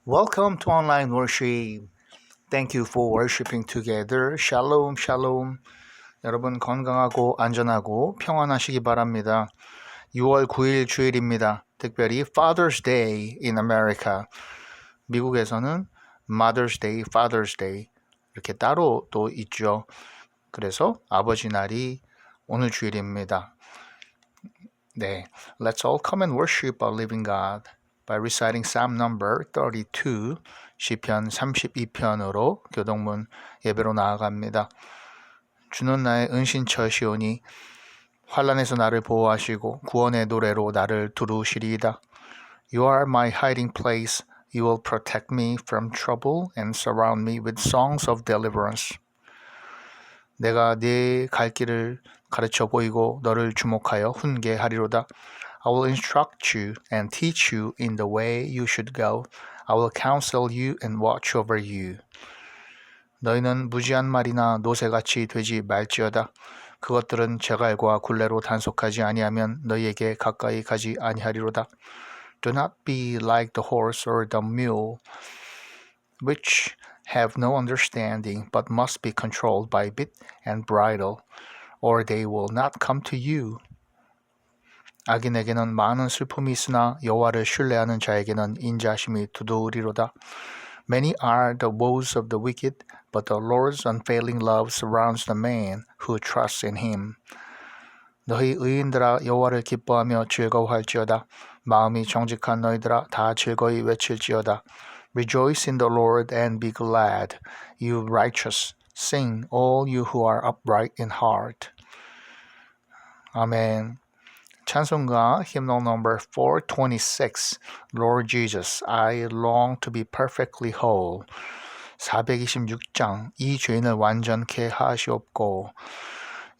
Welcome to online worship. Thank you for worshiping together. Shalom, shalom. 여러분 건강하고 안전하고 평안하시기 바랍니다. 6월 9일 주일입니다. 특별히 Father's Day in America. 미국에서는 Mother's Day, Father's Day 이렇게 따로 또 있죠. 그래서 아버지 날이 오늘 주일입니다. 네, let's all come and worship our living God by reciting Psalm number 32, 시편 32편으로 교동문 예배로 나아갑니다. 주는 나의 은신처시오니 환난에서 나를 보호하시고 구원의 노래로 나를 두루시리이다. You are my hiding place. You will protect me from trouble and surround me with songs of deliverance. 내가 네 갈 길을 가르쳐 보이고 너를 주목하여 훈계하리로다. I will instruct you and teach you in the way you should go. I will counsel you and watch over you. 너희는 무지한 말이나 노새같이 되지 말지어다. 그것들은 제갈과 굴레로 단속하지 아니하면 너희에게 가까이 가지 아니하리로다. Do not be like the horse or the mule, which have no understanding, but must be controlled by bit and bridle, or they will not come to you. 악인에게는 많은 슬픔이 있으나 여호와를 신뢰하는 자에게는 인자심이 두드리로다. Many are the woes of the wicked, but the Lord's unfailing love surrounds the man who trusts in him. 너희 의인들아 여호와를 기뻐하며 즐거워할지어다. 마음이 정직한 너희들아 다 즐거이 외칠지어다. Rejoice in the Lord and be glad, you righteous. Sing, all you who are upright in heart. 아멘. 찬송가 hymnal number 426 Lord Jesus, I long to be perfectly whole. 426장 이 죄인을 완전케 하시옵고.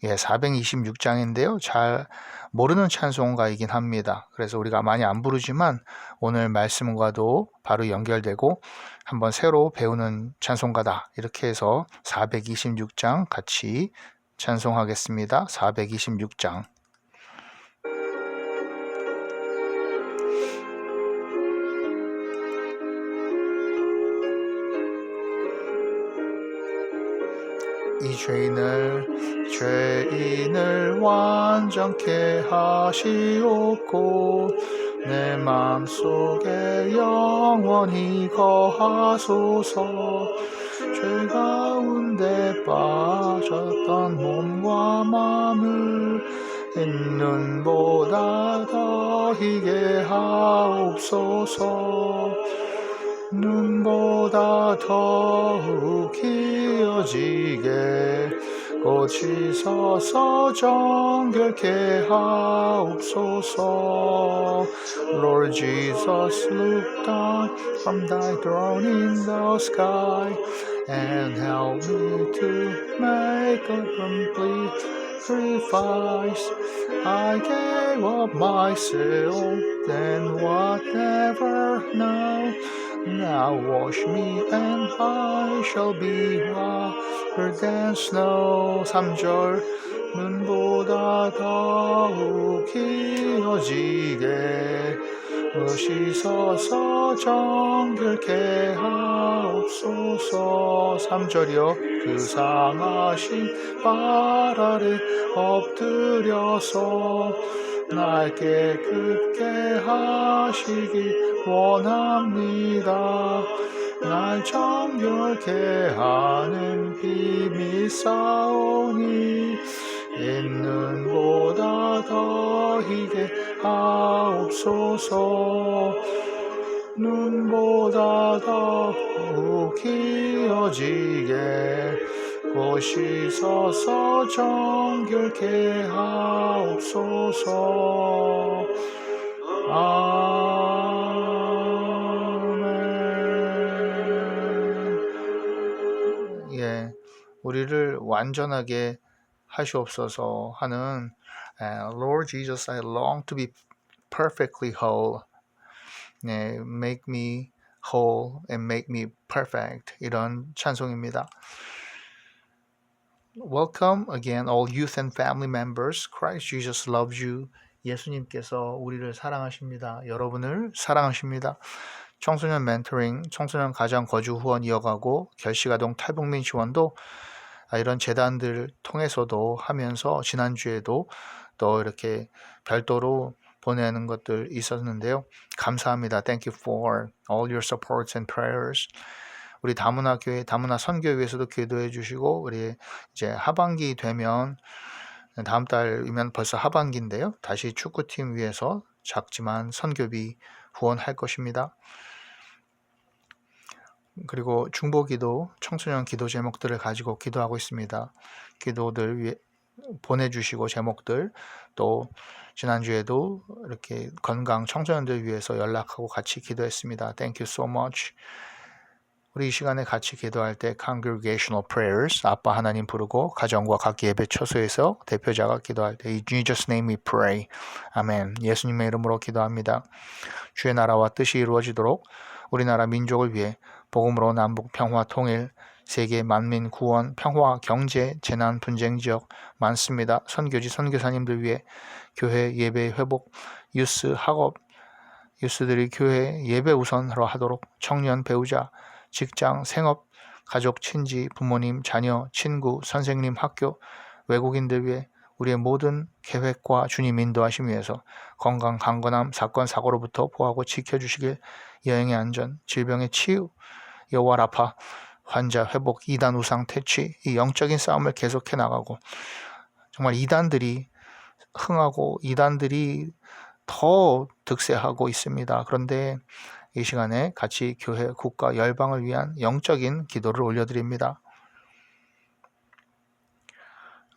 426장인데요. 잘 모르는 찬송가이긴 합니다. 그래서 우리가 많이 안 부르지만 오늘 말씀과도 바로 연결되고 한번 새로 배우는 찬송가다. 이렇게 해서 426장 같이 찬송하겠습니다. 426장. 이 죄인을 완전케 하시옵고 내 맘속에 영원히 거하소서. 죄 가운데 빠졌던 몸과 마음을 눈보다 더 희게 하옵소서. 눈보다 더욱 기어지게 고치소서. 정결케 하옵소서. Lord Jesus, look down from thy throne in the sky and help me to make a complete sacrifice. I gave up myself, then whatever now. Now wash me and I shall be whiter than snow. 3절 눈보다 더욱 기어지게 오시소서. 정결케 하옵소서. 3절이요 그 상하신 발 아래 엎드려서 날 깨끗게 하시기 원합니다. 날 정결케 하는 비밀 싸우니 있는보다 더 희게 하옵소서. 눈보다 더욱 기어지게 보시소서. 정결케 하옵소서. 아멘. 우리를 완전하게 하시옵소서 하는 Lord Jesus, I long to be perfectly whole. Make me whole and make me perfect. 이런 찬송입니다. Welcome again all youth and family members. Christ Jesus loves you. 예수님께서 우리를 사랑하십니다. 여러분을 사랑하십니다. 청소년 멘토링, 청소년 가정 거주 후원 이어가고 결식아동 탈북민 지원도 이런 재단들 통해서도 하면서 지난주에도 또 이렇게 별도로 보내는 것들 있었는데요. 감사합니다. Thank you for all your supports and prayers. 우리 다문화 교회, 다문화 선교회에서도 기도해 주시고 우리 이제 하반기 되면 다음 달이면 벌써 하반기인데요. 다시 축구팀 위해서 작지만 선교비 후원할 것입니다. 그리고 중보기도 청소년 기도 제목들을 가지고 기도하고 있습니다. 기도들 위해 보내주시고 제목들 또 지난주에도 이렇게 건강 청소년들 위해서 연락하고 같이 기도했습니다. Thank you so much. 우리 이 시간에 같이 기도할 때 Congregational Prayers 아빠 하나님 부르고 가정과 각 예배 처소에서 대표자가 기도할 때 In Jesus' name we pray. 아멘. 예수님의 이름으로 기도합니다. 주의 나라와 뜻이 이루어지도록 우리나라 민족을 위해 복음으로 남북 평화 통일, 세계 만민 구원, 평화, 경제, 재난, 분쟁 지역 많습니다. 선교지, 선교사님들 위해 교회 예배 회복, 유스, 학업, 유스들이 교회 예배 우선으로 하도록 청년, 배우자, 직장, 생업, 가족, 친지, 부모님, 자녀, 친구, 선생님, 학교, 외국인들 위해 우리의 모든 계획과 주님 인도하심 위해서 건강, 강건함, 사건, 사고로부터 보호하고 지켜주시길 여행의 안전, 질병의 치유, 여호와 라파, 환자 회복, 이단 우상 퇴치, 이 영적인 싸움을 계속해 나가고 정말 이단들이 흥하고 이단들이 더 득세하고 있습니다. 그런데 이 시간에 같이 교회, 국가, 열방을 위한 영적인 기도를 올려드립니다.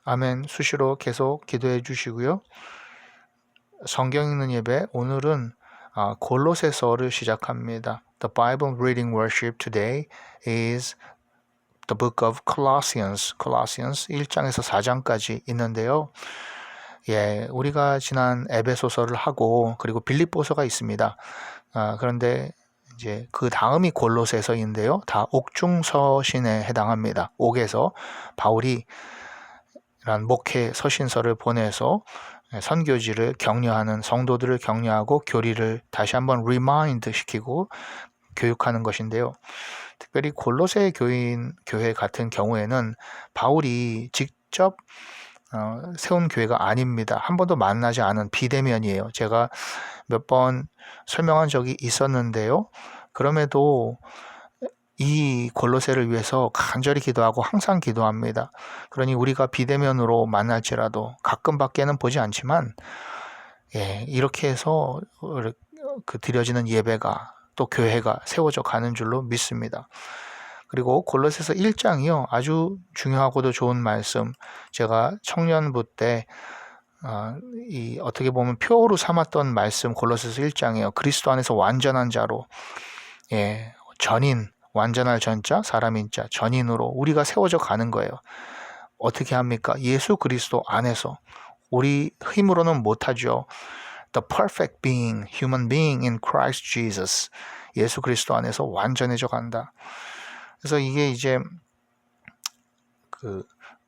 아멘. 수시로 계속 기도해 주시고요. 성경 읽는 예배 오늘은 골로새서를 시작합니다. The Bible reading worship today is the book of Colossians. Colossians 1장에서 4장까지 있는데요. 우리가 지난 에베소서를 하고 그리고 빌립보서가 있습니다. 그런데 이제 그 다음이 골로새서인데요. 다 옥중서신에 해당합니다. 옥에서 바울이 이런 목회 서신서를 보내서 선교지를 격려하는 성도들을 격려하고 교리를 다시 한번 리마인드 시키고 교육하는 것인데요. 특별히 골로새 교회 같은 경우에는 바울이 직접 세운 교회가 아닙니다. 한 번도 만나지 않은 비대면이에요. 제가 몇 번 설명한 적이 있었는데요. 그럼에도 이 골로새를 위해서 간절히 기도하고 항상 기도합니다. 그러니 우리가 비대면으로 만날지라도 가끔밖에는 보지 않지만 이렇게 해서 드려지는 예배가 또 교회가 세워져 가는 줄로 믿습니다. 그리고 골로새서 1장이요. 아주 중요하고도 좋은 말씀. 제가 청년부 때 어떻게 보면 표어로 삼았던 말씀 골로새서 1장이에요. 그리스도 안에서 완전한 자로 전인, 완전할 전자, 사람인 자, 전인으로 우리가 세워져 가는 거예요. 어떻게 합니까? 예수 그리스도 안에서 우리 힘으로는 못하죠. The perfect being, human being in Christ Jesus. 예수 그리스도 안에서 완전해져 간다. 그래서 이게 이제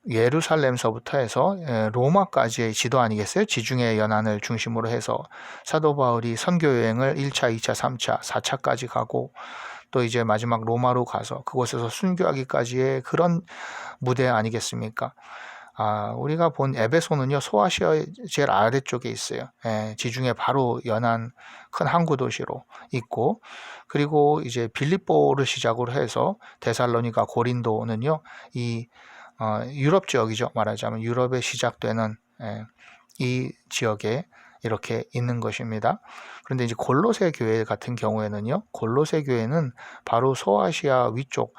예루살렘서부터 해서 로마까지의 지도 아니겠어요? 지중해 연안을 중심으로 해서 사도 바울이 선교 여행을 1차, 2차, 3차, 4차까지 가고 또 이제 마지막 로마로 가서 그곳에서 순교하기까지의 그런 무대 아니겠습니까? 우리가 본 에베소는요, 소아시아의 제일 아래쪽에 있어요. 지중해 바로 연안 큰 항구 도시로 있고, 그리고 이제 빌립보를 시작으로 해서 데살로니가, 고린도는요, 이 유럽 지역이죠. 말하자면 유럽에 시작되는 이 지역에 이렇게 있는 것입니다. 그런데 이제 골로새 교회 같은 경우에는요, 골로새 교회는 바로 소아시아 위쪽,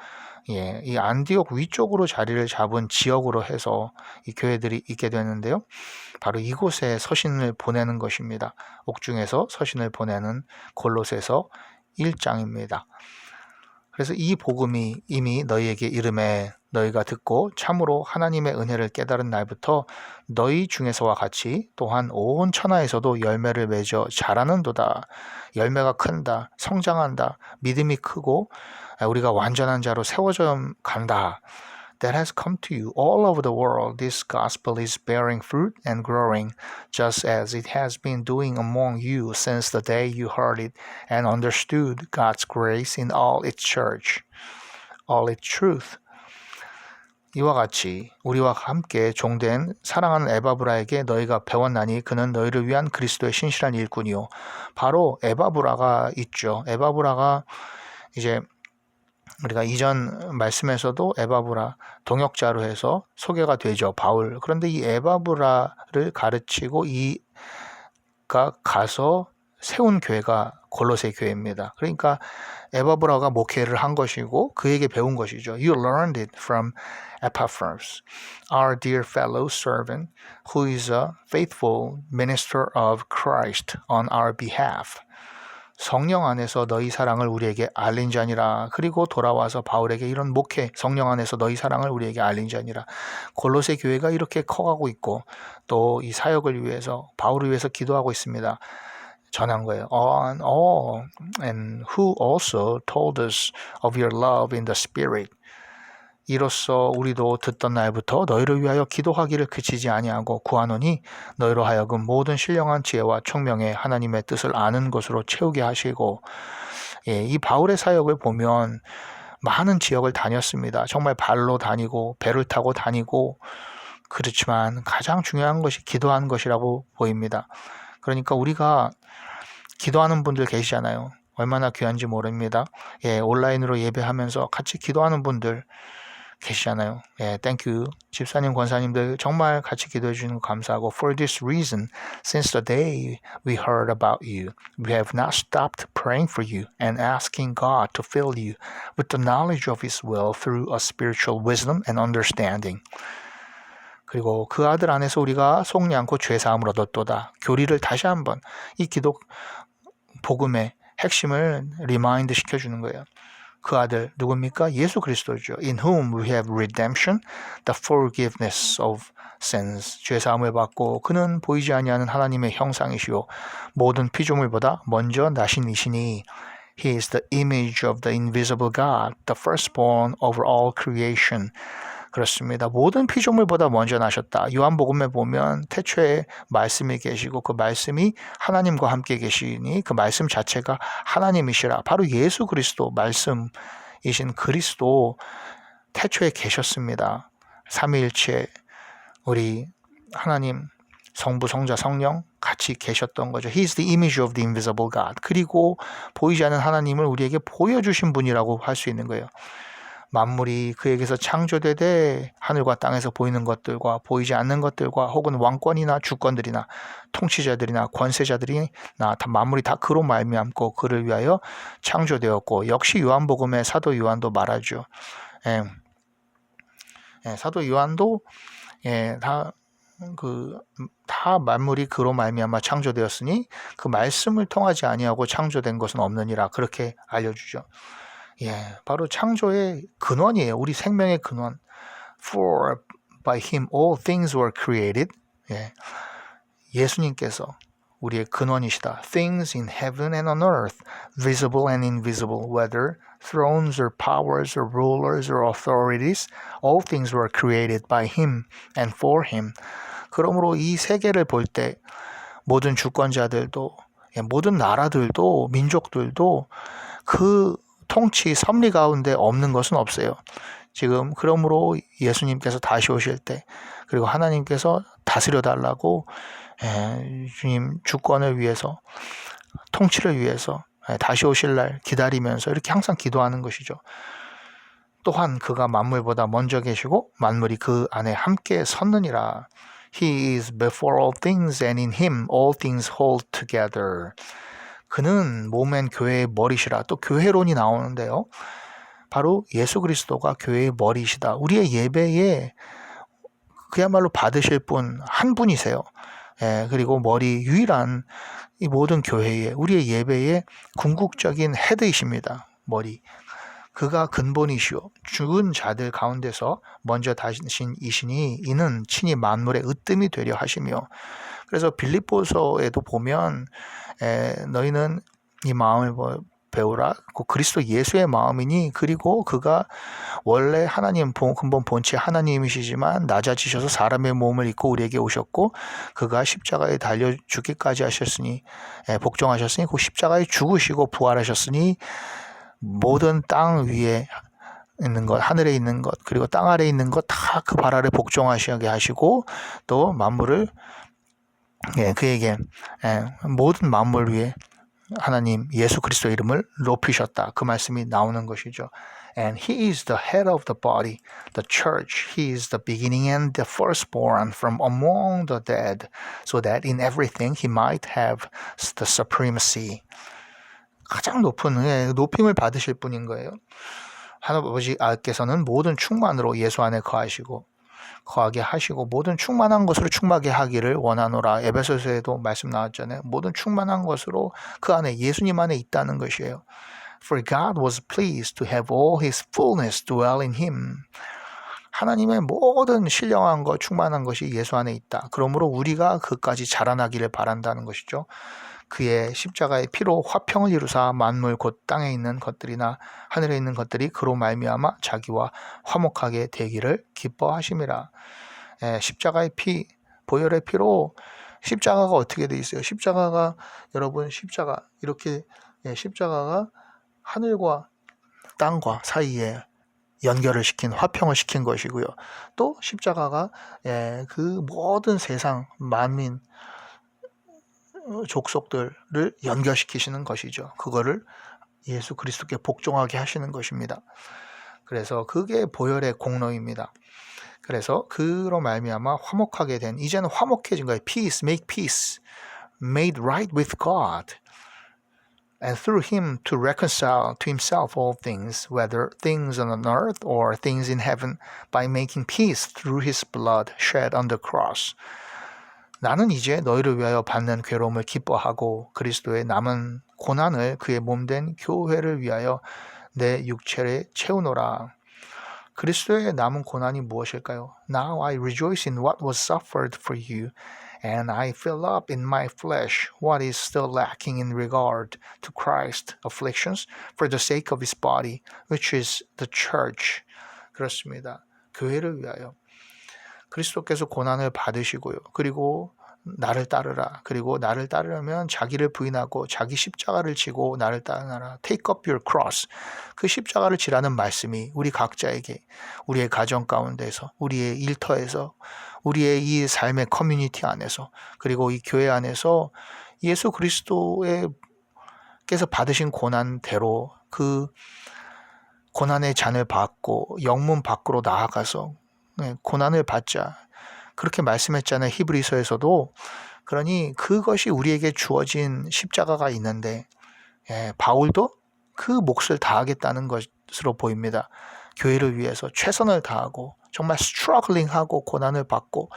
이 안디옥 위쪽으로 자리를 잡은 지역으로 해서 이 교회들이 있게 되는데요. 바로 이곳에 서신을 보내는 것입니다. 옥중에서 서신을 보내는 골로새서 1장입니다. 그래서 이 복음이 이미 너희에게 이르매 너희가 듣고 참으로 하나님의 은혜를 깨달은 날부터 너희 중에서와 같이 또한 온 천하에서도 열매를 맺어 자라는도다. 열매가 큰다. 성장한다. 믿음이 크고 우리가 완전한 자로 세워져 간다. that has come to you all over the world. This gospel is bearing fruit and growing, just as it has been doing among you since the day you heard it and understood God's grace in all its church, all its truth. 이와 같이 우리와 함께 종된 사랑하는 에바브라에게 너희가 배웠나니 그는 너희를 위한 그리스도의 신실한 일꾼이요. 바로 에바브라가 있죠. 에바브라가 이제 우리가 이전 말씀에서도 에바브라 동역자로 해서 소개가 되죠. 바울. 그런데 이 에바브라를 가르치고 이가 가서 세운 교회가 골로새 교회입니다. 그러니까 에바브라가 목회를 한 것이고 그에게 배운 것이죠. You learned it from Epaphras, our dear fellow servant, who is a faithful minister of Christ on our behalf. 성령 안에서 너희 사랑을 우리에게 알린 자니라. 그리고 돌아와서 바울에게 이런 목회, 성령 안에서 너희 사랑을 우리에게 알린 자니라. 골로새 교회가 이렇게 커가고 있고 또 이 사역을 위해서 바울을 위해서 기도하고 있습니다. 전한 거예요. And who also told us of your love in the Spirit. 이로써 우리도 듣던 날부터 너희를 위하여 기도하기를 그치지 아니하고 구하노니 너희로 하여금 모든 신령한 지혜와 총명의 하나님의 뜻을 아는 것으로 채우게 하시고. 이 바울의 사역을 보면 많은 지역을 다녔습니다. 정말 발로 다니고 배를 타고 다니고 그렇지만 가장 중요한 것이 기도하는 것이라고 보입니다. 그러니까 우리가 기도하는 분들 계시잖아요. 얼마나 귀한지 모릅니다. 온라인으로 예배하면서 같이 기도하는 분들 계시잖아요. 땡큐. 집사님, 권사님들 정말 같이 기도해 주시는 거 감사하고 For this reason, since the day we heard about you, we have not stopped praying for you and asking God to fill you with the knowledge of His will through a spiritual wisdom and understanding. 그리고 그 아들 안에서 우리가 속지 않고 죄사함을 얻었도다. 교리를 다시 한번 이 기도 복음의 핵심을 리마인드 시켜주는 거예요. 그 아들 누굽니까? 예수 그리스도죠. In whom we have redemption, the forgiveness of sins. 죄사함을 받고 그는 보이지 아니하는 하나님의 형상이시요 모든 피조물보다 먼저 나신 이시니 He is the image of the invisible God, the firstborn over all creation. 그렇습니다. 모든 피조물보다 먼저 나셨다. 요한복음에 보면 태초에 말씀이 계시고 그 말씀이 하나님과 함께 계시니 그 말씀 자체가 하나님이시라. 바로 예수 그리스도 말씀이신 그리스도 태초에 계셨습니다. 삼위일체 우리 하나님 성부, 성자, 성령 같이 계셨던 거죠. He is the image of the invisible God. 그리고 보이지 않는 하나님을 우리에게 보여주신 분이라고 할 수 있는 거예요. 만물이 그에게서 창조되되 하늘과 땅에서 보이는 것들과 보이지 않는 것들과 혹은 왕권이나 주권들이나 통치자들이나 권세자들이나 다 만물이 다 그로 말미암고 그를 위하여 창조되었고 역시 요한복음에 사도 요한도 말하죠. 사도 요한도 다 만물이 그로 말미암아 창조되었으니 그 말씀을 통하지 아니하고 창조된 것은 없느니라 그렇게 알려주죠. 바로 창조의 근원이에요. 우리 생명의 근원. For by him all things were created. 예수님께서 우리의 근원이시다. Things in heaven and on earth, visible and invisible, whether thrones or powers or rulers or authorities, all things were created by him and for him. 그러므로 이 세계를 볼 때 모든 주권자들도, 모든 나라들도, 민족들도 그 통치, 섭리 가운데 없는 것은 없어요. 지금 그러므로 예수님께서 다시 오실 때 그리고 하나님께서 다스려 달라고 주님 주권을 위해서 통치를 위해서 다시 오실 날 기다리면서 이렇게 항상 기도하는 것이죠. 또한 그가 만물보다 먼저 계시고 만물이 그 안에 함께 섰느니라. He is before all things and in him all things hold together. 그는 몸엔 교회의 머리시라. 또 교회론이 나오는데요. 바로 예수 그리스도가 교회의 머리시다. 우리의 예배에 그야말로 받으실 분 한 분이세요. 그리고 머리 유일한 이 모든 교회에 우리의 예배의 궁극적인 헤드이십니다. 머리. 그가 근본이시오. 죽은 자들 가운데서 먼저 다신 이시니 이는 친히 만물의 으뜸이 되려 하시며. 그래서 빌립보서에도 보면 너희는 이 마음을 배우라. 그 그리스도 예수의 마음이니 그리고 그가 원래 하나님 근본 본체 하나님이시지만 낮아지셔서 사람의 몸을 입고 우리에게 오셨고 그가 십자가에 달려 죽기까지 하셨으니 복종하셨으니 그 십자가에 죽으시고 부활하셨으니 모든 땅 위에 있는 것, 하늘에 있는 것, 그리고 땅 아래에 있는 것 다 그 발 아래 복종하시게 하시고 또 만물을 그에게 모든 만물 위에 하나님 예수 그리스도 이름을 높이셨다. 그 말씀이 나오는 것이죠. And he is the head of the body, the church. He is the beginning and the firstborn from among the dead, so that in everything he might have the supremacy. 가장 높은 높임을 받으실 분인 거예요. 하나님께서는 모든 충만으로 예수 안에 거하게 하시고 모든 충만한 것으로 충만하게 하기를 원하노라. 에베소서에도 말씀 나왔잖아요. 모든 충만한 것으로 그 안에 예수님 안에 있다는 것이에요. For God was pleased to have all his fullness dwell in him. 하나님의 모든 신령한 것, 충만한 것이 예수 안에 있다. 그러므로 우리가 그까지 자라나기를 바란다는 것이죠. 그의 십자가의 피로 화평을 이루사 만물 곧 땅에 있는 것들이나 하늘에 있는 것들이 그로 말미암아 자기와 화목하게 되기를 기뻐하심이라. 십자가의 피, 보혈의 피로 십자가가 어떻게 돼 있어요? 십자가가 여러분 십자가 이렇게 십자가가 하늘과 땅과 사이에 연결을 시킨 화평을 시킨 것이고요. 또 십자가가 그 모든 세상 만민 족속들을 연결시키시는 것이죠. 그거를 예수 그리스도께 복종하게 하시는 것입니다. 그래서 그게 보혈의 공로입니다. 그래서 그로 말미암아 화목하게 된 이제는 화목해진 거예요. Peace, make peace, made right with God, and through him to reconcile to himself all things, whether things on earth or things in heaven, by making peace through his blood shed on the cross. 나는 이제 너희를 위하여 받는 괴로움을 기뻐하고 그리스도의 남은 고난을 그의 몸된 교회를 위하여 내 육체를 채우노라. 그리스도의 남은 고난이 무엇일까요? Now I rejoice in what was suffered for you, and I fill up in my flesh what is still lacking in regard to Christ's afflictions for the sake of his body, which is the church. 그렇습니다. 교회를 위하여. 그리스도께서 고난을 받으시고요. 그리고 나를 따르라. 그리고 나를 따르려면 자기를 부인하고 자기 십자가를 지고 나를 따르라. Take up your cross. 그 십자가를 지라는 말씀이 우리 각자에게 우리의 가정 가운데서 우리의 일터에서 우리의 이 삶의 커뮤니티 안에서 그리고 이 교회 안에서 예수 그리스도께서 받으신 고난대로 그 고난의 잔을 받고 영문 밖으로 나아가서 고난을 받자. 그렇게 말씀했잖아요. 히브리서에서도. 그러니 그것이 우리에게 주어진 십자가가 있는데 바울도 그 몫을 다하겠다는 것으로 보입니다. 교회를 위해서 최선을 다하고 정말 스트러글링하고 고난을 받고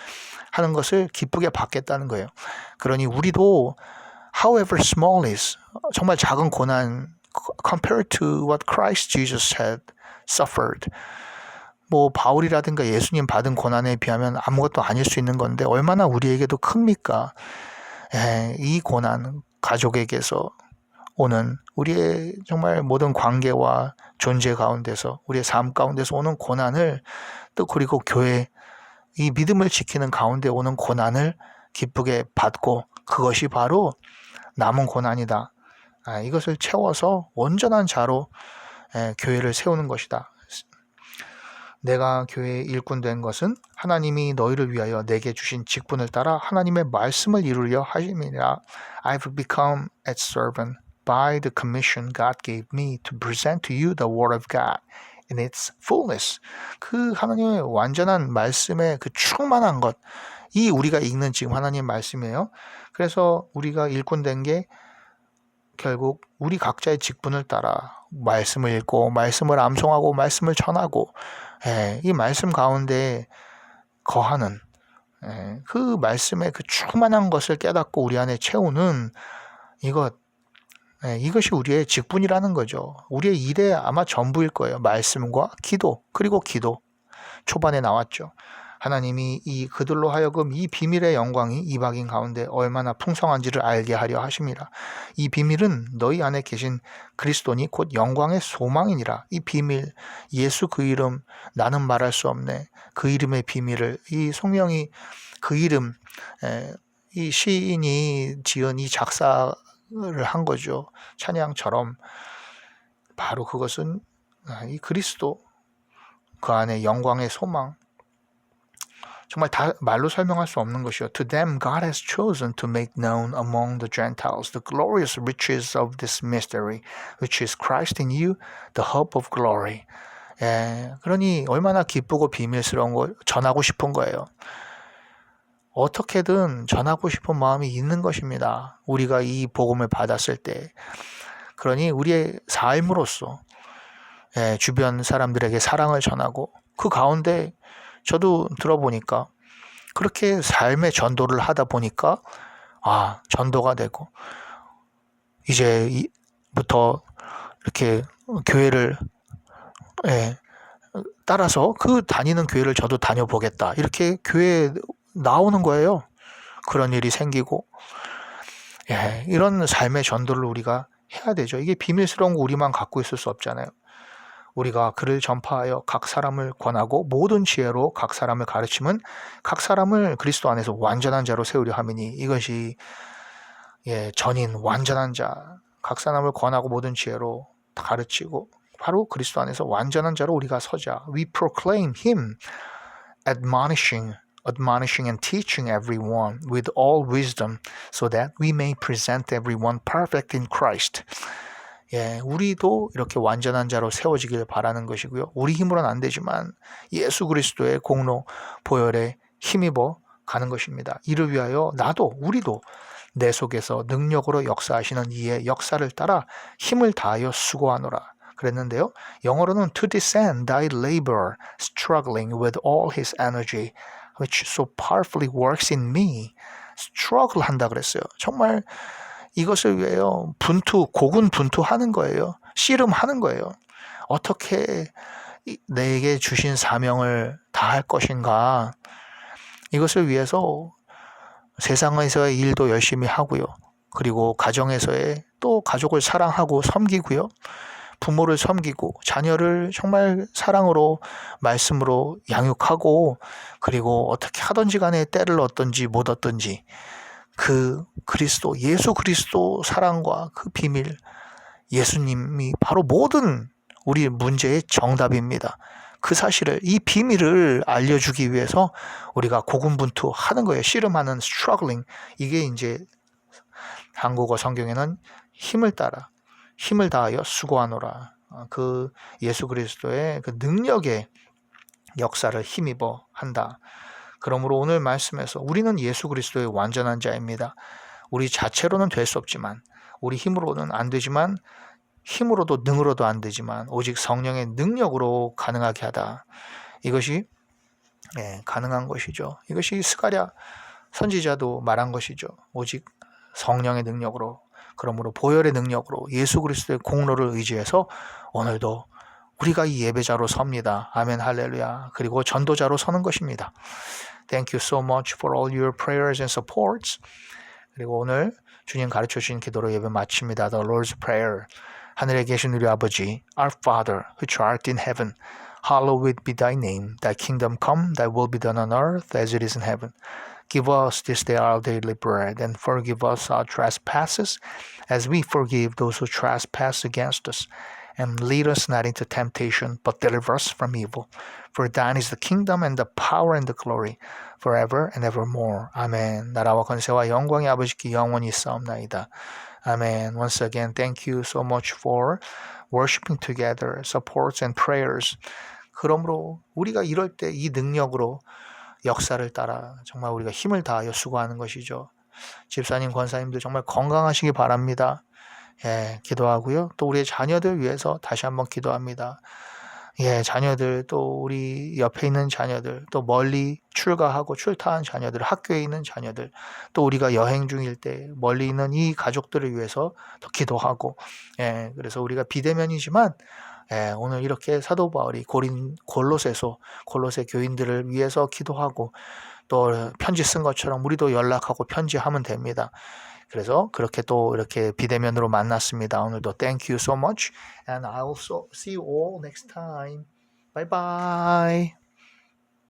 하는 것을 기쁘게 받겠다는 거예요. 그러니 우리도 however small is 정말 작은 고난 compared to what Christ Jesus had suffered. 뭐 바울이라든가 예수님 받은 고난에 비하면 아무것도 아닐 수 있는 건데 얼마나 우리에게도 큽니까? 이 고난 가족에게서 오는 우리의 정말 모든 관계와 존재 가운데서 우리의 삶 가운데서 오는 고난을 또 그리고 교회 이 믿음을 지키는 가운데 오는 고난을 기쁘게 받고 그것이 바로 남은 고난이다. 이것을 채워서 온전한 자로 교회를 세우는 것이다. 내가 교회의 일꾼 된 것은 하나님이 너희를 위하여 내게 주신 직분을 따라 하나님의 말씀을 이루려 하심이라. I've become a servant by the commission God gave me to present to you the word of God in its fullness. 그 하나님의 완전한 말씀의 그 충만한 것, 이 우리가 읽는 지금 하나님의 말씀이에요. 그래서 우리가 일꾼 된 게 결국 우리 각자의 직분을 따라 말씀을 읽고 말씀을 암송하고 말씀을 전하고 이 말씀 가운데 거하는 그 말씀의 그 충만한 것을 깨닫고 우리 안에 채우는 이것이 우리의 직분이라는 거죠. 우리의 일의 아마 전부일 거예요. 말씀과 기도 그리고 기도 초반에 나왔죠. 하나님이 이 그들로 하여금 이 비밀의 영광이 이방인 가운데 얼마나 풍성한지를 알게 하려 하십니다. 이 비밀은 너희 안에 계신 그리스도니 곧 영광의 소망이니라. 이 비밀, 예수 그 이름, 나는 말할 수 없네. 그 이름의 비밀을 이 성령이 그 이름, 이 시인이 지은 이 작사를 한 거죠. 찬양처럼 바로 그것은 이 그리스도, 그 안에 영광의 소망, 정말 다 말로 설명할 수 없는 것이요. To them God has chosen to make known among the Gentiles the glorious riches of this mystery, which is Christ in you, the hope of glory. 그러니 얼마나 기쁘고 비밀스러운 걸 전하고 싶은 거예요. 어떻게든 전하고 싶은 마음이 있는 것입니다. 우리가 이 복음을 받았을 때. 그러니 우리의 삶으로서 주변 사람들에게 사랑을 전하고, 그 가운데 저도 들어보니까 그렇게 삶의 전도를 하다 보니까 전도가 되고, 이제부터 이렇게 교회를 따라서 그 다니는 교회를 저도 다녀보겠다, 이렇게 교회에 나오는 거예요. 그런 일이 생기고, 이런 삶의 전도를 우리가 해야 되죠. 이게 비밀스러운 거 우리만 갖고 있을 수 없잖아요. 우리가 그를 전파하여 각 사람을 권하고 모든 지혜로 각 사람을 가르치면 각 사람을 그리스도 안에서 완전한 자로 세우려 함이니, 이것이 전인 완전한 자, 각 사람을 권하고 모든 지혜로 가르치고 바로 그리스도 안에서 완전한 자로 우리가 서자. We proclaim him, admonishing and teaching everyone with all wisdom, so that we may present everyone perfect in Christ. 우리도 이렇게 완전한 자로 세워지길 바라는 것이고요. 우리 힘으로는 안 되지만 예수 그리스도의 공로 보혈에 힘입어 가는 것입니다. 이를 위하여 우리도 내 속에서 능력으로 역사하시는 이의 역사를 따라 힘을 다하여 수고하노라 그랬는데요. 영어로는 to descend thy labor, struggling with all his energy, which so powerfully works in me. struggle 한다 그랬어요. 정말 이것을 위하여 고군분투하는 거예요. 씨름하는 거예요. 어떻게 내게 주신 사명을 다할 것인가. 이것을 위해서 세상에서의 일도 열심히 하고요. 그리고 가정에서의 또 가족을 사랑하고 섬기고요. 부모를 섬기고 자녀를 정말 사랑으로 말씀으로 양육하고, 그리고 어떻게 하든지 간에 때를 얻든지 못 얻든지 그 그리스도, 예수 그리스도 사랑과 그 비밀, 예수님이 바로 모든 우리 문제의 정답입니다. 그 사실을, 이 비밀을 알려주기 위해서 우리가 고군분투하는 거예요. 씨름하는 struggling. 이게 이제 한국어 성경에는 힘을 다하여 수고하노라. 그 예수 그리스도의 그 능력의 역사를 힘입어 한다. 그러므로 오늘 말씀에서 우리는 예수 그리스도의 완전한 자입니다. 우리 자체로는 될 수 없지만, 우리 힘으로는 안 되지만, 힘으로도 능으로도 안 되지만 오직 성령의 능력으로 가능하게 하다. 이것이 가능한 것이죠. 이것이 스가랴 선지자도 말한 것이죠. 오직 성령의 능력으로, 그러므로 보혈의 능력으로 예수 그리스도의 공로를 의지해서 오늘도 우리가 이 예배자로 섭니다. 아멘, 할렐루야. 그리고 전도자로 서는 것입니다. Thank you so much for all your prayers and supports. 그리고 오늘 주님 가르쳐 주신 기도로 예배 마칩니다. The Lord's Prayer. 하늘에 계신 우리 아버지, Our Father, which art in heaven, hallowed be thy name. Thy kingdom come, thy will be done on earth as it is in heaven. Give us this day our daily bread, and forgive us our trespasses, as we forgive those who trespass against us. And lead us not into temptation, but deliver us from evil. For thine is the kingdom and the power and the glory, forever and evermore. 아멘. 나라와 권세와 영광의 아버지께 영원히 있사옵나이다. 아멘. Once again, thank you so much for worshiping together, supports and prayers. 그러므로 우리가 이럴 때 이 능력으로 역사를 따라 정말 우리가 힘을 다하여 수고하는 것이죠. 집사님, 권사님들 정말 건강하시기 바랍니다. 기도하고요. 또 우리의 자녀들 위해서 다시 한번 기도합니다. 자녀들, 또 우리 옆에 있는 자녀들, 또 멀리 출가하고 출타한 자녀들, 학교에 있는 자녀들, 또 우리가 여행 중일 때 멀리 있는 이 가족들을 위해서 또 기도하고, 그래서 우리가 비대면이지만 오늘 이렇게 사도 바울이 골로새 교인들을 위해서 기도하고 또 편지 쓴 것처럼 우리도 연락하고 편지하면 됩니다. 그래서 그렇게 또 이렇게 비대면으로 만났습니다. 오늘도 thank you so much and I'll see you all next time. Bye bye.